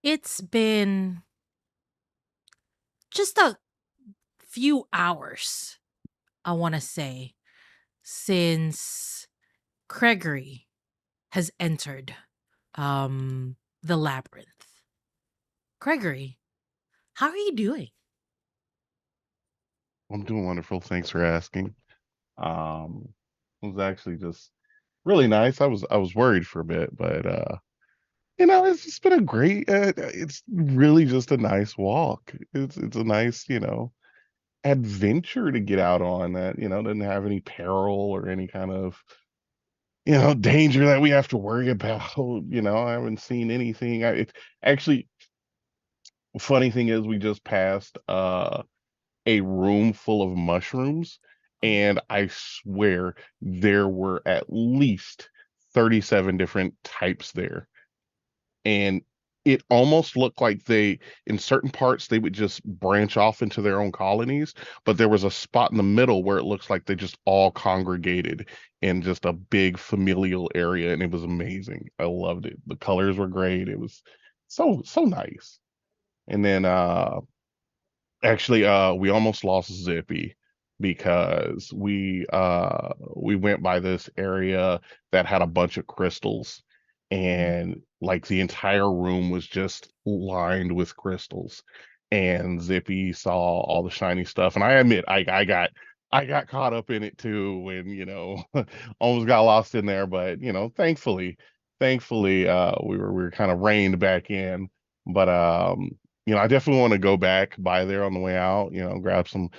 It's been just a few hours, I want to say, since Craigory has entered the labyrinth. Craigory, how are you doing? I'm doing wonderful. Thanks for asking. It was actually just really nice. I was worried for a bit, but it's just been a great. It's really just a nice walk. It's a nice adventure to get out on that doesn't have any peril or any kind of danger that we have to worry about. I haven't seen anything. It actually funny thing is we just passed a room full of mushrooms, Oh, and I swear there were at least 37 different types there. And it almost looked like in certain parts, they would just branch off into their own colonies, but there was a spot in the middle where it looks like they just all congregated in just a big familial area, and it was amazing. I loved it. The colors were great. It was so nice. And then actually, we almost lost Zippy because we went by this area that had a bunch of crystals, mm. and like the entire room was just lined with crystals. And Zippy saw all the shiny stuff, and I admit I got caught up in it too, and almost got lost in there. But thankfully, we were kind of reined back in. But I definitely want to go back by there on the way out, grab some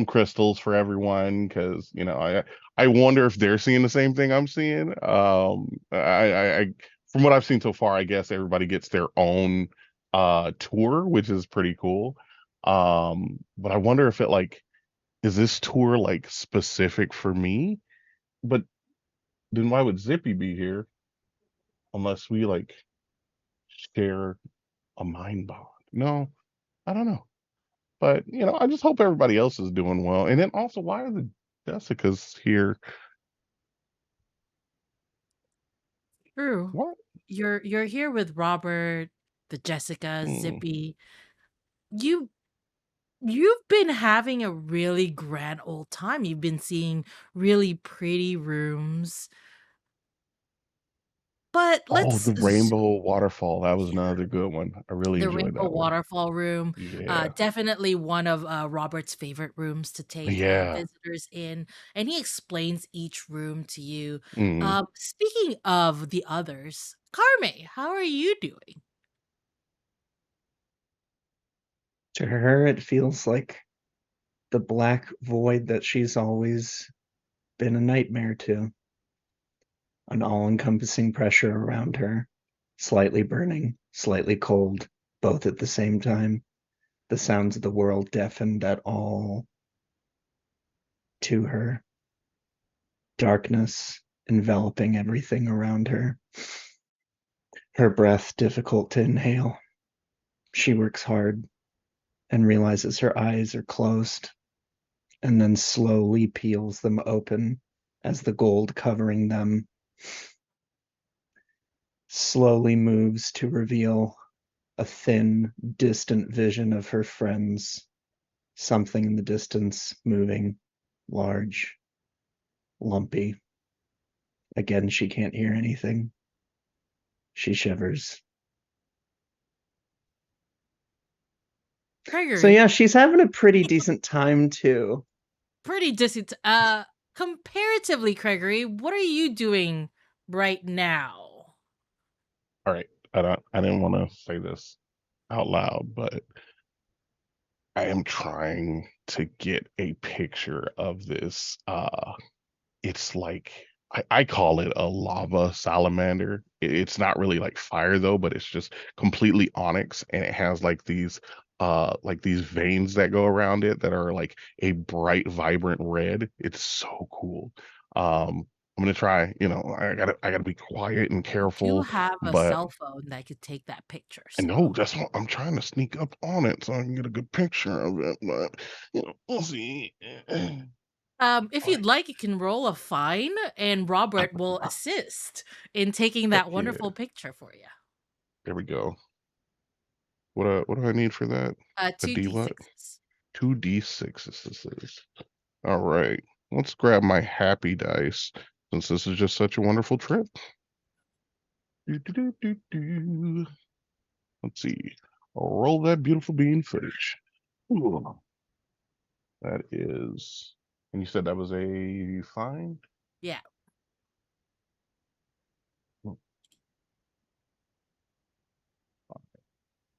crystals for everyone because, I wonder if they're seeing the same thing I'm seeing. I from what I've seen so far, I guess everybody gets their own tour, which is pretty cool. But I wonder if it like is this tour like specific for me? But then why would Zippy be here unless we like share a mind bond? No, I don't know. But I just hope everybody else is doing well. And then also, why are the Jessicas here? True. What? You're here with Robert, the Jessica, Mm. Zippy. You you've been having a really grand old time. You've been seeing really pretty rooms. But Oh, let's the Rainbow Waterfall. That was another good one. I really the enjoyed Rainbow that one. Waterfall room, Yeah. definitely one of Robert's favorite rooms to take Yeah. visitors in, and he explains each room to you. Mm. Speaking of the others, Carme, how are you doing? To her, it feels like the black void that she's always been a nightmare to, an all encompassing pressure around her, slightly burning, slightly cold, both at the same time. The sounds of the world deafened at all to her, darkness enveloping everything around her. Her breath difficult to inhale. She works hard and realizes her eyes are closed, and then slowly peels them open as the gold covering them slowly moves to reveal a thin, distant vision of her friends, something in the distance moving, large, lumpy. Again, she can't hear anything. She shivers. So, Gregory, yeah, she's having a pretty decent time too. pretty distant. Comparatively, Gregory, what are you doing right now? All right. I didn't want to say this out loud, but I am trying to get a picture of this. It's like I call it a lava salamander. It's not really like fire though, but it's just completely onyx, and it has like these veins that go around it that are like a bright, vibrant red. It's so cool. I'm gonna try, I gotta be quiet and I do careful, have a but cell phone that could take that picture, I know so that's what I'm trying to sneak up on it so I can get a good picture of it. But we'll see. if All right, you'd like, you can roll a fine, and Robert will assist in taking heck that yeah. wonderful picture for you. There we go. what do I need for that? A D what? 2d6s. 2d6s. All right. Let's grab my happy dice since this is just such a wonderful trip. Do, do, do, do, do. Let's see. Roll that beautiful bean footage. Ooh, that is. And you said that was a fine? Yeah.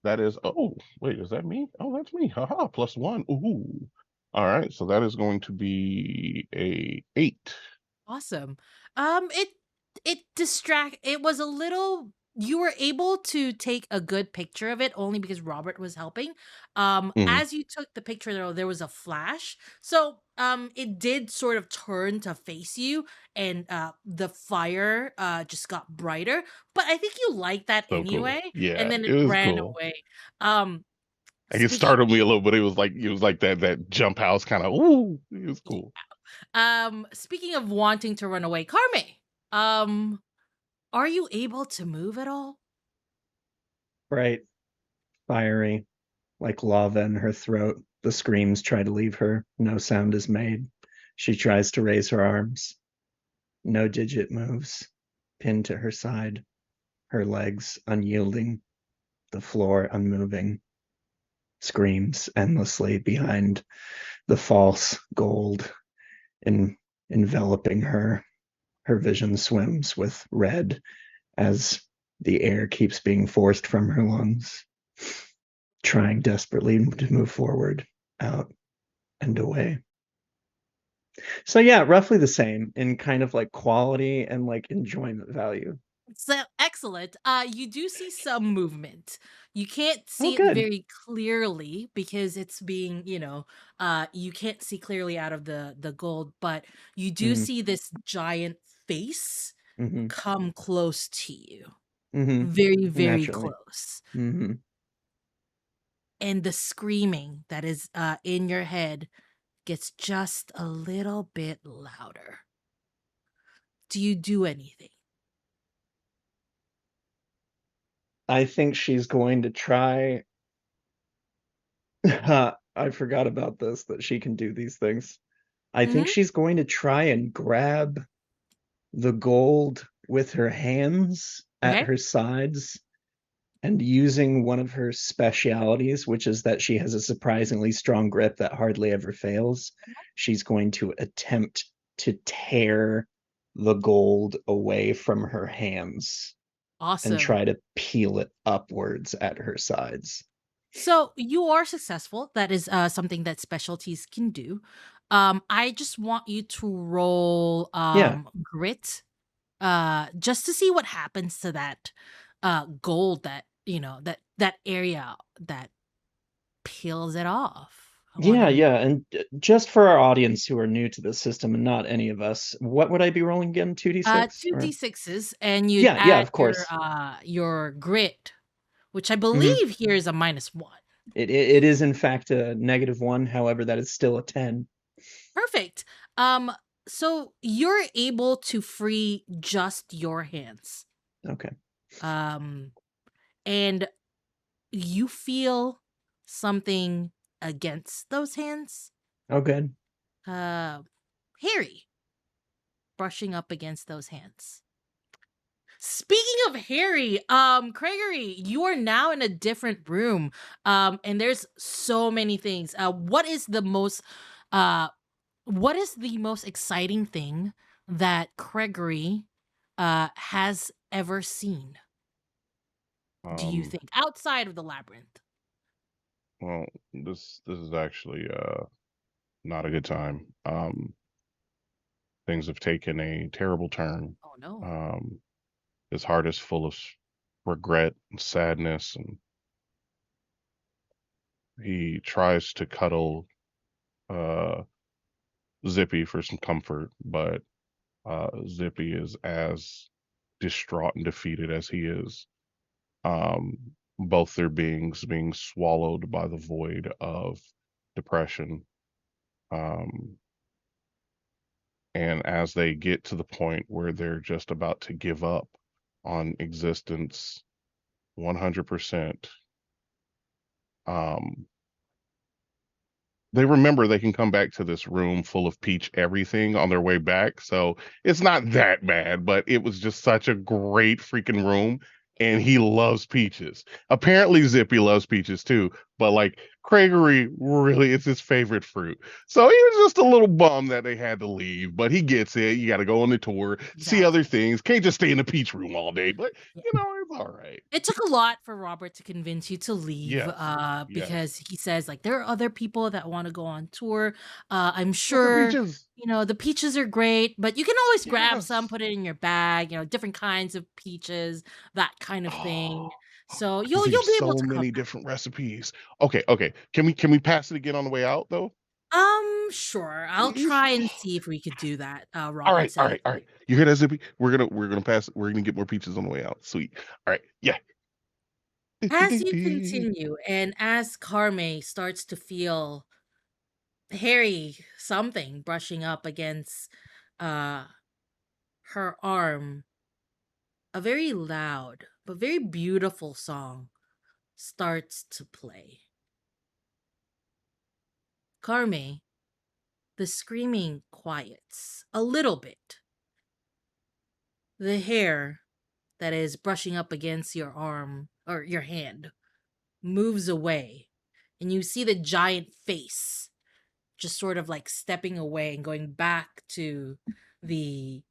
That is. Oh, wait, is that me? Oh, that's me. Haha, +1. Ooh. All right, so that is going to be a 8. Awesome. It was a little you were able to take a good picture of it only because Robert was helping. Mhm. As you took the picture there was a flash. So, it did sort of turn to face you and the fire just got brighter, but I think you liked that So cool. anyway and Yeah, then it it was ran cool. away. Um Like, it speaking startled me a little, but it was like that jump house kind of. Ooh, it was yeah, cool. speaking of wanting to run away, Carme, um are you able to move at all? Bright, fiery, like lava in her throat. The screams try to leave her. No sound is made. She tries to raise her arms. No digit moves. Pinned to her side, her legs unyielding, the floor unmoving. Screams endlessly behind the false gold in, enveloping her. Her vision swims with red as the air keeps being forced from her lungs, trying desperately to move forward, out, and away. So yeah, roughly the same in kind of like quality and like enjoyment value. So excellent. You do see some movement. You can't Oh, see it good. very clearly because it's being, you can't see clearly out of the gold, but you do Mm-hmm. see this giant face Mm-hmm. come close to you. Mm-hmm. Very, very Naturally. close. Mm-hmm. And the screaming that is in your head gets just a little bit louder. Do you do anything? I think she's going to try. I forgot about this that she can do these things. I think Mhm. she's going to try and grab the gold with her hands at Okay. her sides and using one of her specialities, which is that she has a surprisingly strong grip that hardly ever fails, she's going to attempt to tear the gold away from her hands and Awesome. try to peel it upwards at her sides. So you are successful. That is something that specialties can do. I just want you to roll Yeah, grit just to see what happens to that gold that that area that peels it off. I want yeah, to yeah. And just for our audience who are new to this system and not any of us, what would I be rolling again? 2d6 2 or d6s and you'd yeah, yeah, add of course. your grit, which I Hmm. believe here is a -1. It is in fact a -1. However, that is still a 10. Perfect. Um, so you're able to free just your hands. Okay. Um, and you feel something against those hands. Oh, good. Uh, hairy brushing up against those hands. Speaking of Harry, Craigory, you are now in a different room. And there's so many things. Uh what is the most exciting thing that Craigory has ever seen, do you Um, think, outside of the labyrinth? well, this is actually not a good time. Things have taken a terrible turn. Oh no. Um, his heart is full of regret and sadness, and he tries to cuddle uh, Zippy for some comfort, but Zippy is as distraught and defeated as he is. Both their beings being swallowed by the void of depression. Um, and as they get to the point where they're just about to give up on existence 100%, um they remember they can come back to this room full of peach everything on their way back. So it's not that bad, but it was just such a great freaking room. And he loves peaches. Apparently, Zippy loves peaches too, but like Craigory really it's his favorite fruit. So he was just a little bummed that they had to leave, but he gets it. You got to go on the tour, see other Exactly. things. Can't just stay in the peach room all day, but Yeah. it's all right. It took a lot for Robert to convince you to leave, Yes, yes. because he says, like, there are other people that want to go on tour. I'm But the sure, peaches, the peaches are great, but you can always grab some, yes. put it in your bag, different kinds of peaches, that kind of thing. Oh, So I can think of you'll be able so to come many back. different recipes. Okay, okay. Can we pass it again on the way out though? Sure. I'll Please. try and see if we could do that. All Robert right, all says. right, all right. You hear that, Zippy? We're gonna pass. We're gonna get more peaches on the way out. Sweet. All right. Yeah. As you continue, and as Carme starts to feel hairy something brushing up against uh her arm, a very loud but very beautiful song starts to play. Carme, the screaming quiets a little bit. The hair that is brushing up against your arm or your hand moves away, and you see the giant face just sort of like stepping away and going back to the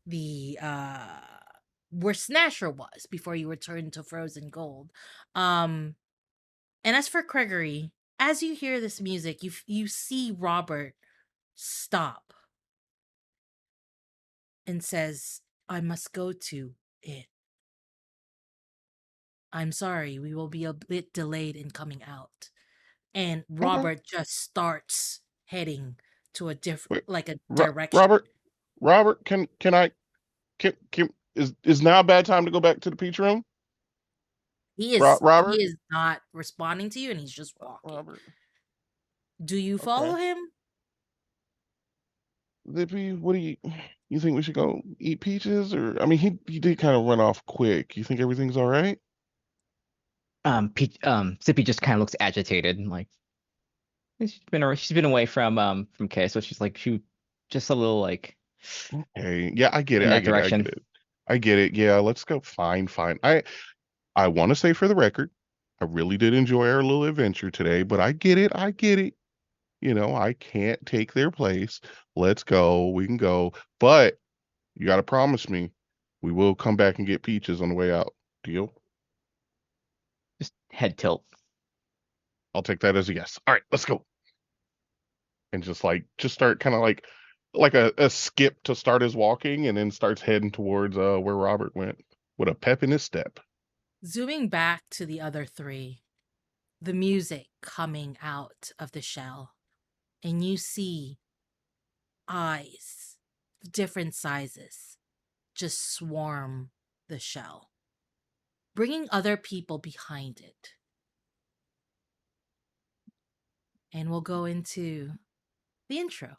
the where Snasher was before you returned to Frozen Gold. Um and as for Craigory, as you hear this music, you see Robert stop and says, "I must go to it. I'm sorry, we will be a bit delayed in coming out." And Okay. Robert just starts heading to a different Wait. like a direction. Robert. Robert. Can I? Can is now a bad time to go back to the peach room? He Robert. is not responding to you, and he's just walking. Robert. Do you Okay. follow him? Zippy, what do you think we should go eat peaches or I mean he did kind of run off quick. You think everything's all right? Zippy just kind of looks agitated, like she's been away from Kay, so she's like she just a little like Hey, yeah, I get it. in I that get it. I get direction. it. I get it. Yeah, let's go. Fine, fine. I want to say for the record, I really did enjoy our little adventure today, but I get it. I get it. I can't take their place. Let's go. We can go. But you got to promise me we will come back and get peaches on the way out. Deal? Just head tilt. I'll take that as a yes. All right, let's go. And just start kind of like a skip to start his walking and then starts heading towards where Robert went with a pep in his step. Zooming back to the other three, the music coming out of the shell, and you see eyes of different sizes just swarm the shell, bringing other people behind it. And we'll go into the intro.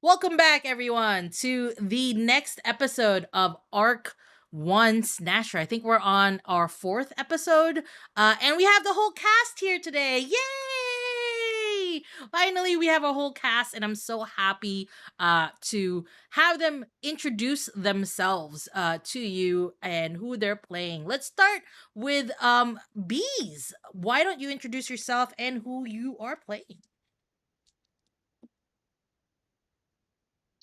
Welcome back, everyone, to the next episode of Arc 1 Snasher. I think we're on our 4th episode, and we have the whole cast here today. Yay! Finally, we have a whole cast, and I'm so happy to have them introduce themselves to you and who they're playing. Let's start with Bees. Why don't you introduce yourself and who you are playing?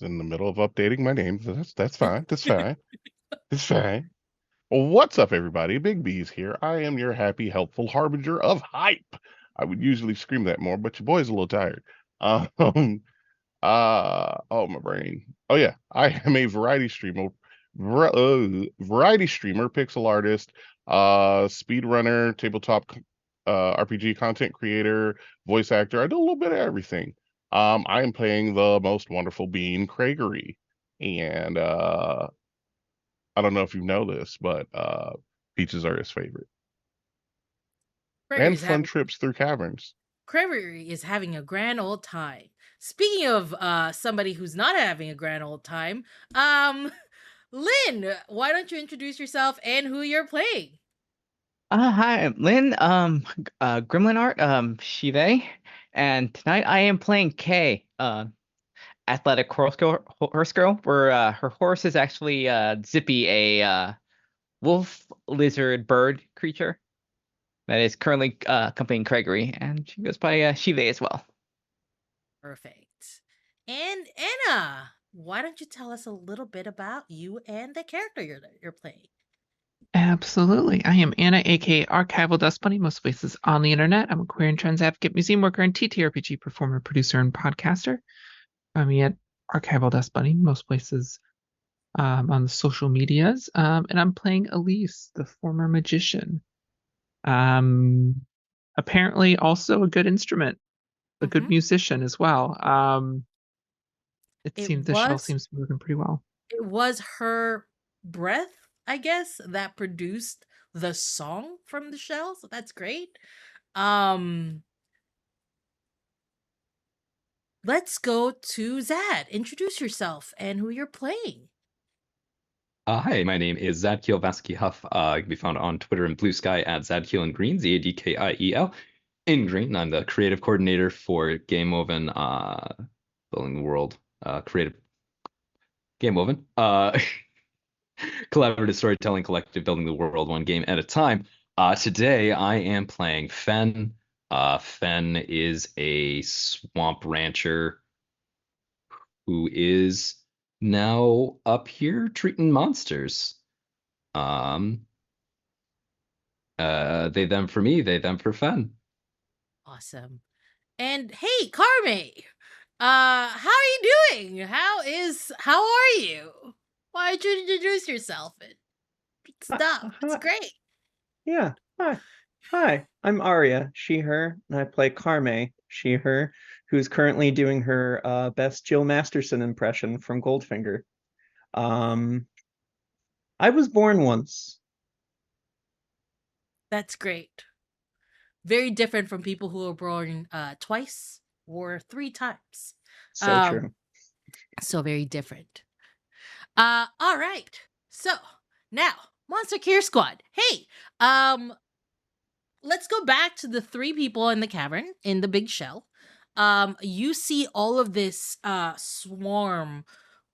In the middle of updating my name. That's fine. That's fine. It's fine. What's up, everybody? Big B's here. I am your happy, helpful harbinger of hype. I would usually scream that more, but your boy's a little tired. Um, oh, my brain. Oh yeah, I am a variety streamer, pixel artist, speedrunner, tabletop, RPG content creator, voice actor. I do a little bit of everything. I am playing the most wonderful being, Craigory, and I don't know if you know this, but peaches are his favorite. Craigory And is fun having trips through caverns. Craigory is having a grand old time. Speaking of somebody who's not having a grand old time, Lynn, why don't you introduce yourself and who you're playing? Hi, I'm Lynn, Gremlin Art, Shive, and tonight I am playing Kay, athletic horse girl, where her horse is actually Zippy, a wolf lizard bird creature that is currently accompanying Craigory, and she goes by Shive as well. Perfect. And Anna, why don't you tell us a little bit about you and the character you're playing? Absolutely. I am Anna, aka Archival Dust Bunny, most places on the internet. I'm a queer and trans advocate, museum worker, and TTRPG performer, producer, and podcaster. I'm at Archival Dust Bunny, most places on the social medias. And I'm playing Elise, the former magician. Apparently also a good instrument, a good musician as well. The shell seems to be working pretty well. It was her breath, I guess, that produced the song from the shell, so that's great. Let's go to Zad. Introduce yourself and who you're playing. Hi, my name is Zadkiel Vasky Huff. You can be found on Twitter and Blue Sky at Zadkiel in Green, Zadkiel in Green. I'm the creative coordinator for Game Oven, Building the World, creative Game Oven, collaborative storytelling collective, building the world one game at a time. Today I am playing Fen. Fen is a swamp rancher who is now up here treating monsters. They them for me, they them for Fen. Awesome. And hey, Carme, how are you doing? How are you? Why don't you introduce yourself and stuff? It's great. Yeah. Hi. I'm Aria, she, her, and I play Carme, she, her, who's currently doing her best Jill Masterson impression from Goldfinger. I was born once. That's great. Very different from people who are born twice or 3 times. So true. So very different. All right. So now, Monster Care Squad. Hey, let's go back to the 3 people in the cavern in the big shell. You see all of this swarm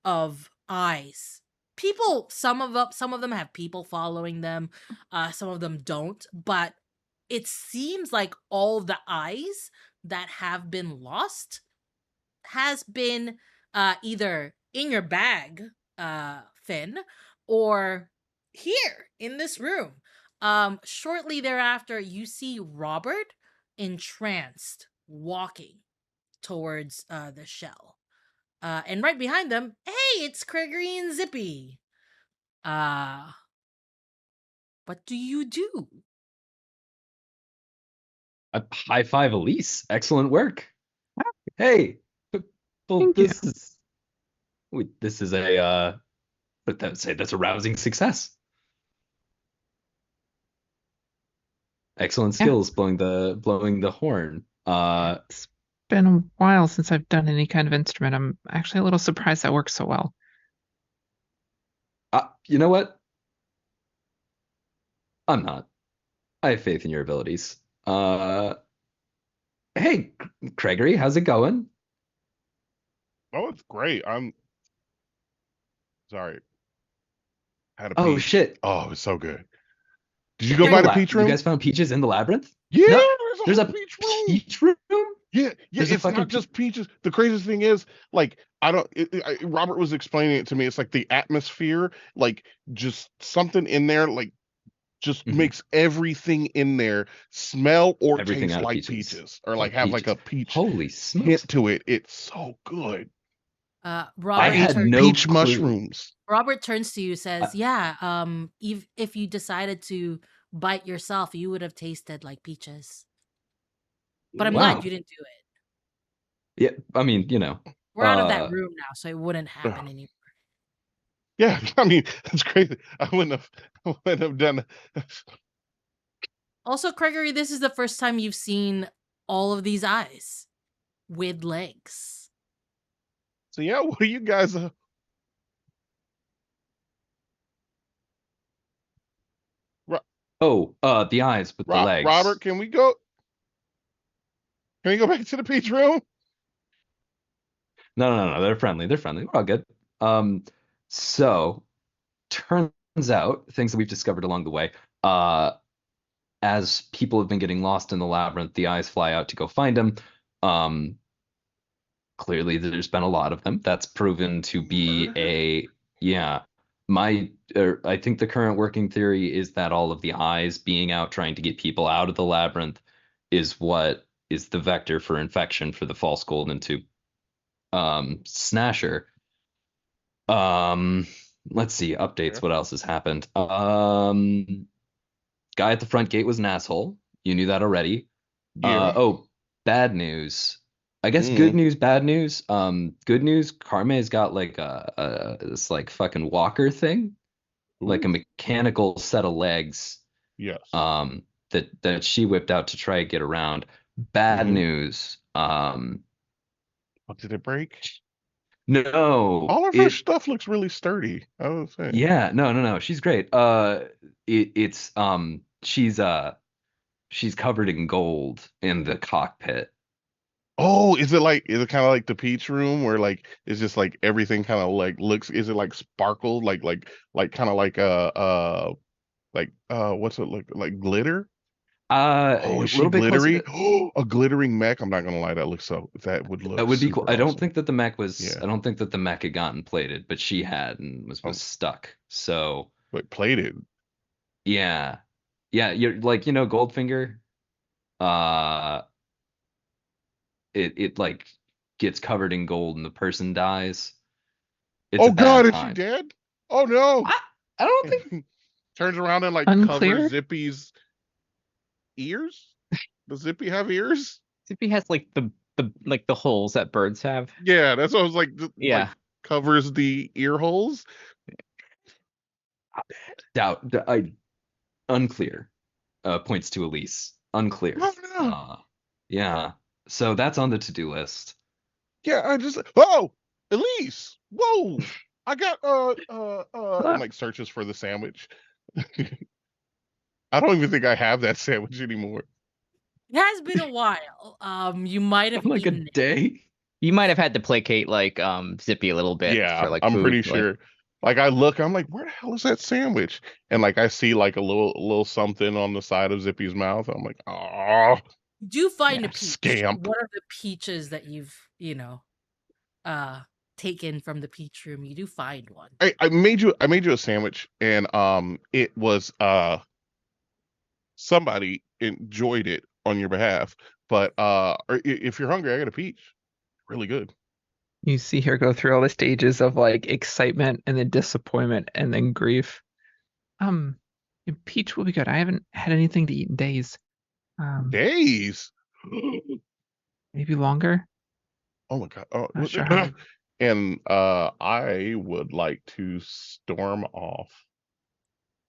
of eyes. People, some of them have people following them, some of them don't, but it seems like all the eyes that have been lost has been either in your bag, Finn, or here in this room. Shortly thereafter, you see Robert entranced walking towards the shell. And right behind them, hey, it's Craigory and Zippy. What do you do? A high five, Elise. Excellent work. Hey, well, Thank you. this is a but that's a rousing success. Excellent skills blowing the horn. It's been a while since I've done any kind of instrument. I'm actually a little surprised that works so well. You know what? I'm not. I have faith in your abilities. Hey, Craigory, how's it going? Oh, it's great. I'm sorry. Had a Oh peach. shit! Oh, it's so good. Did you go by the peach room? You guys found peaches in the labyrinth? Yeah, No, there's a peach room. Peach room? Yeah, There's a it's fucking not just peaches. The craziest thing is, like, I don't. Robert was explaining it to me. It's like the atmosphere, like just something in there, like just Mhm. makes everything in there smell or Everything taste out of like peaches. or like Like have like peaches. a peach Holy hint smokes. to it. It's so good. I Robert had turns no Peach clue. mushrooms. Robert turns to you, says, I- "Yeah, if you decided to bite yourself, you would have tasted like peaches. But I'm glad Wow. you didn't do it. Yeah, I mean, you know, We're out of that room now, so it wouldn't Ugh. happen anymore." Yeah, I mean it's crazy. I wouldn't have done. Also, Craigory, this is the first time you've seen all of these eyes with legs. So yeah, what are you guys? the eyes with the Robert, legs. can we go? Can we go back to the peach room? No, they're friendly. They're friendly. We're all good. So turns out things that we've discovered along the way, as people have been getting lost in the labyrinth, the eyes fly out to go find them. Clearly there's been a lot of them. That's proven to be yeah. I think the current working theory is that all of the eyes being out trying to get people out of the labyrinth is what is the vector for infection for the false golden tube. Snasher. Let's see, updates. What else has happened? Guy at the front gate was an asshole. You knew that already. Yeah. Bad news. I guess Mm. good news, bad news. Good news, Carme's got like this like fucking walker thing, like a Ooh. mechanical set of legs. Yes. That she whipped out to try and get around. Bad news. Did it break? No. All of her stuff looks really sturdy. I would say. Yeah, no. She's great. She's covered in gold in the cockpit. Oh, is it kind of like the peach room where like it's just like everything kind of like looks? Is it like sparkled, like kind of like what's it look like glitter? A Oh, is she little bit closer glittery? to Oh, a glittering mech. I'm not gonna lie, that would that look would be cool. super I don't awesome. think that the mech was Yeah. I don't think that the mech had gotten plated, but she had and was Oh, stuck. So but plated. yeah. Yeah, you're like, Goldfinger, uh it like gets covered in gold and the person dies. It's a Oh God, bad is she time. dead? Oh no! I don't think Turns around and like covers Unclear. Zippy's ears. Does Zippy have ears? Zippy has like the holes that birds have. Yeah, that's what I was like. Like Yeah. covers the ear holes. unclear. Points to Elise. Unclear. Oh no! Yeah. So that's on the to-do list. Yeah, Elise! Whoa! I got and like searches for the sandwich. I don't even think I have that sandwich anymore. It has been a while. You might have Like a eaten it. day. You might have had to placate like Zippy a little bit Yeah, for like I'm food. pretty like- sure. Like I look, I'm like, where the hell is that sandwich? And like I see like a little something on the side of Zippy's mouth. I'm like, oh, You do find a Yeah, peach. scamp. One of the peaches that you've, taken from the peach room. You do find one. I made you a sandwich, and it was somebody enjoyed it on your behalf. But if you're hungry, I got a peach. Really good. You see her go through all the stages of like excitement and then disappointment and then grief. Peach will be good. I haven't had anything to eat in days. Days. Maybe longer. Oh my God. Oh, Not sure how. and I would like to storm off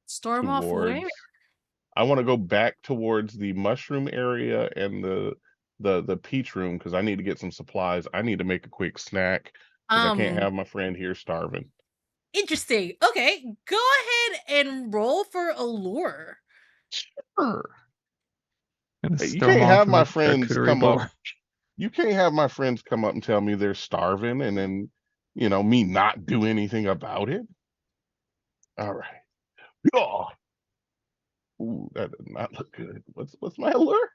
Storm off where? towards. I want to go back towards the mushroom area and the peach room because I need to get some supplies. I need to make a quick snack because I can't have my friend here starving. Interesting. Okay, go ahead and roll for allure. Sure. Gonna Hey, you storm can't off have in my the friends charcuterie come up. board. You can't have my friends come up and tell me they're starving and then, me not do anything about it. All right. Oh. Ooh, that does not look good. What's my allure?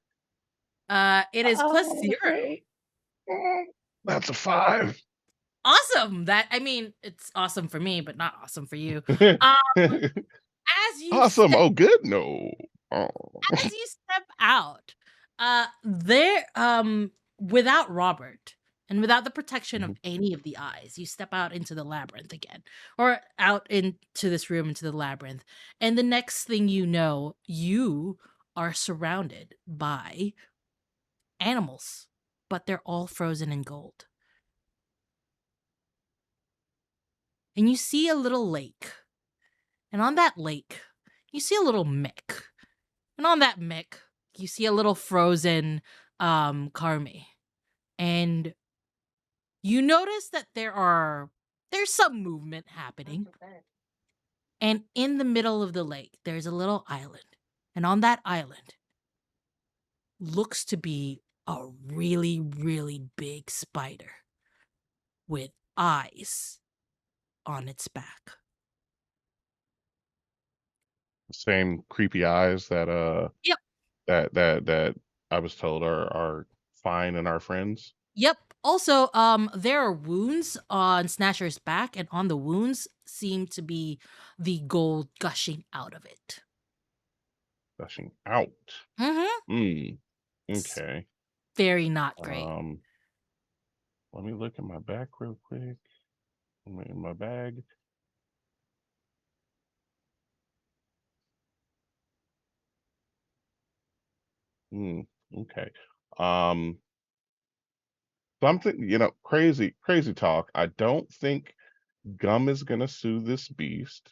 It is +0. That's a 5. Awesome. It's awesome for me, but not awesome for you. Um, as you Awesome. step Oh, good. No. Oh. as you step out, there without Robert and without the protection of Mhm. any of the eyes, you step out into the labyrinth again, or out into this room into the labyrinth, and the next thing you know, you are surrounded by animals, but they're all frozen in gold. And you see a little lake. And on that lake, you see a little mech. And on that mech, you see a little frozen Carmi. And you notice that there's some movement happening. And in the middle of the lake, there's a little island. And on that island looks to be a really, really big spider with eyes on its back. Same creepy eyes that Yep. that I was told are fine and our friends. Yep. Also, there are wounds on Snasher's back, and on the wounds seem to be the gold gushing out of it. Gushing out. Mm-hmm. Hmm. It's Okay. very not great. Um. Let me look in my back real quick. In my bag. Hmm. Okay. Um. Something, crazy talk. I don't think Gum is gonna sue this beast.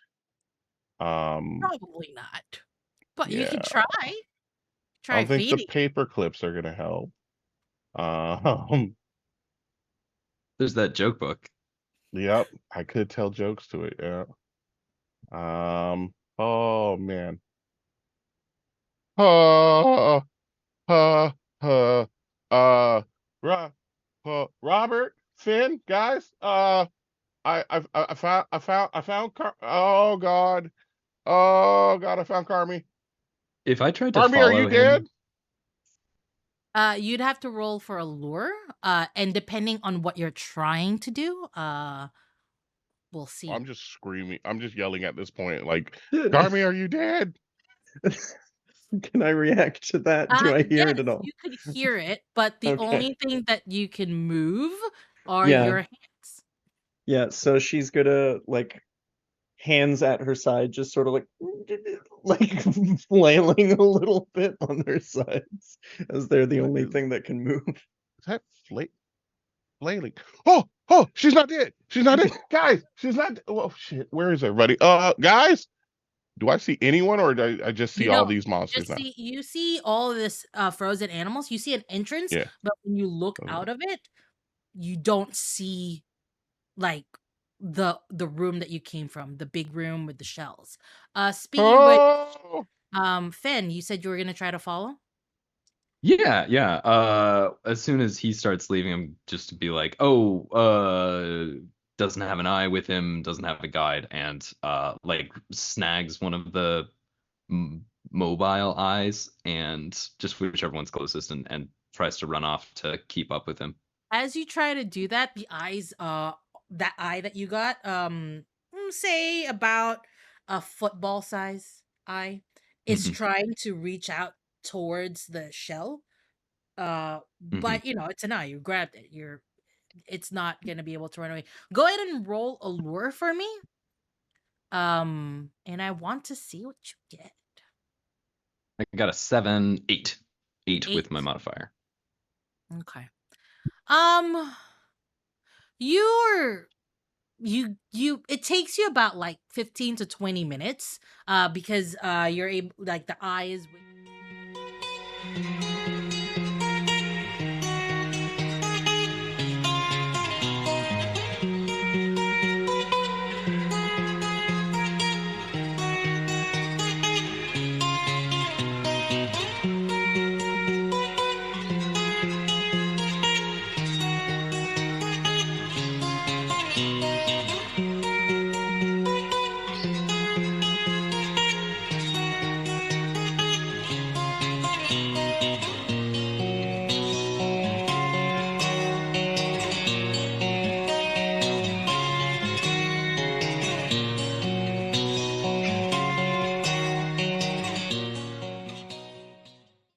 Probably not. But you Yeah. could try. I Try don't think the feeding. paper clips are gonna help. Um. There's that joke book. Yep. I could tell jokes to it. Yeah. Oh man. Uh. Uh. Uh. Uh. Ro- Robert, Finn, guys. I found oh God. Oh God, I found Carmi. If I tried to Carmi, are you follow dead? him, You'd have to roll for a lure. And depending on what you're trying to do, we'll see. I'm just screaming. I'm just yelling at this point, like, Carmi, are you dead? Can I react to that? Do I hear Yes, it at all? you could hear it, but the Okay. only thing that you can move are Yeah. your hands. Yeah, so she's gonna like hands at her side, just sort of like flailing a little bit on their sides, as they're the What only is thing that can move. that flailing? Oh, she's not dead. She's not dead. Guys, she's not oh shit. Where is everybody? Guys, do I see anyone or do I just see You all don't. these monsters now? You see all of this frozen animals. You see an entrance, Yeah. but when you look Okay. out of it, you don't see like the room that you came from, the big room with the shells. Speaking of which, Oh, Finn, you said you were gonna try to follow? yeah. As soon as he starts leaving, I'm just to be like, oh, doesn't have an eye with him, doesn't have a guide, and like snags one of the mobile eyes and just whichever one's closest and tries to run off to keep up with him. As you try to do that, the eyes that eye that you got, say about a football size eye, is Hmm. trying to reach out towards the shell. Hmm. But it's an eye. You grabbed it. It's not gonna be able to run away. Go ahead and roll a lure for me. And I want to see what you get. I got a 7, 8, 8 with my 8. modifier. Okay. Um, you're you it takes you about like 15 to 20 minutes because you're able, like, the eye is